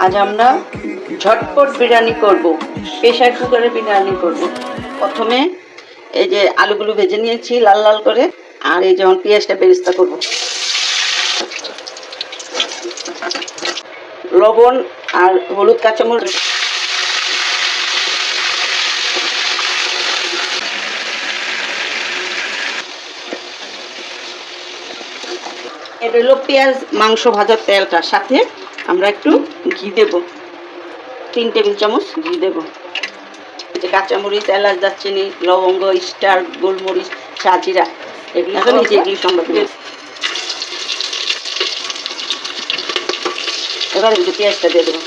আজ আমরা ঝটপট বিরিয়ানি করব, প্রেসার কুকারে বিরিয়ানি করব। প্রথমে এই যে আলুগুলো ভেজে নিয়েছি লাল লাল করে, আর এই যেমন পেঁয়াজটা বেরেস্তা করব। লবণ আর হলুদ কাঁচামরিচ, এটা হলো পেঁয়াজ মাংস ভাজার তেলটার সাথে আমরা একটু ঘি দেব, 3 টেবিল চামচ ঘি দেব। যে কাঁচামরিচ, এলাচ, দারচিনি, লবঙ্গ, স্টার, গোলমরিচ, সাজিরা, এগুলো এগুলি সংবাদ দেব। এবার একটু পেঁয়াজটা দিয়ে দেবো।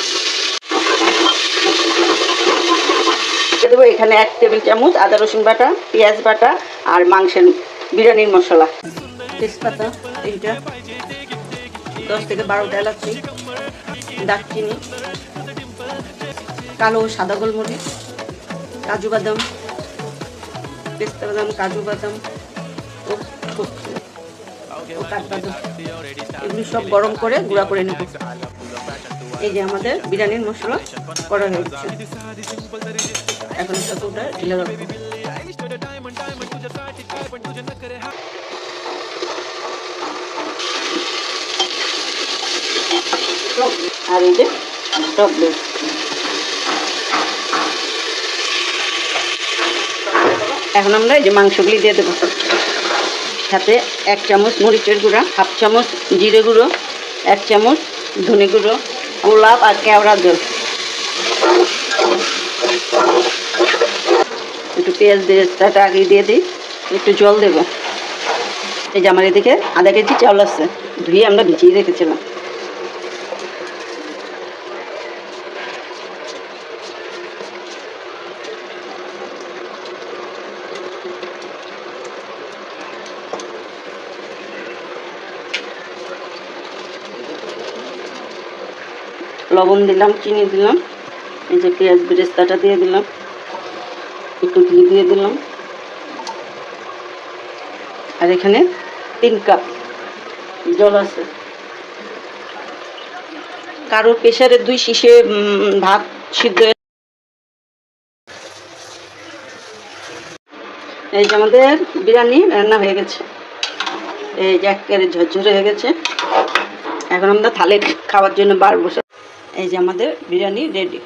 দেবো এখানে 1 টেবিল চামচ আদা রসুন বাটা, পেঁয়াজ বাটা আর মাংসের বিরিয়ানির মশলা। তেজপাতা 3টা, 10 থেকে 12টা এলাচ, দারচিনি, কালো সাদা গোলমরিচ, কাজু বাদাম, পেস্তা বাদাম, কাজু বাদাম ও কাঠবাদাম, এগুলি সব গরম করে গুঁড়া করে নেব। এই যে আমাদের বিরিয়ানির মশলা করা হয়ে গেছে, এখন একটা কৌটা ঢেলে রাখবো। আর এই যে টক দই, এখন আমরা এই যে মাংসগুলি দিয়ে দেবো। সাথে 1 চামচ মরিচের গুঁড়া, 1/2 চামচ জিরে গুঁড়ো, 1 চামচ ধনে গুঁড়ো, গোলাপ আর কেওড়া জল, একটু পেঁয়াজ বেরেস্তাটা আগে দিয়ে দিই, একটু জল দেবো। এই যে আমার এদিকে আধা কেজি চাউল আছে, ধুয়ে আমরা ভিজিয়ে রেখেছিলাম। লবণ দিলাম, চিনি দিলাম, এই যে পেঁয়াজ বেরেস্তাটা দিয়ে দিলাম, একটু ঘি দিয়ে দিলাম, আর এখানে 3 কাপ জল আছে। কারোর প্রেসারে 2 শিশে ভাত সিদ্ধ। এই যে আমাদের বিরিয়ানি রান্না হয়ে গেছে, এই যে একেবারে ঝরঝরে হয়ে গেছে। এখন আমরা থালে খাওয়ার জন্য বার বসে। এই যে আমাদের বিরিয়ানি রেডি।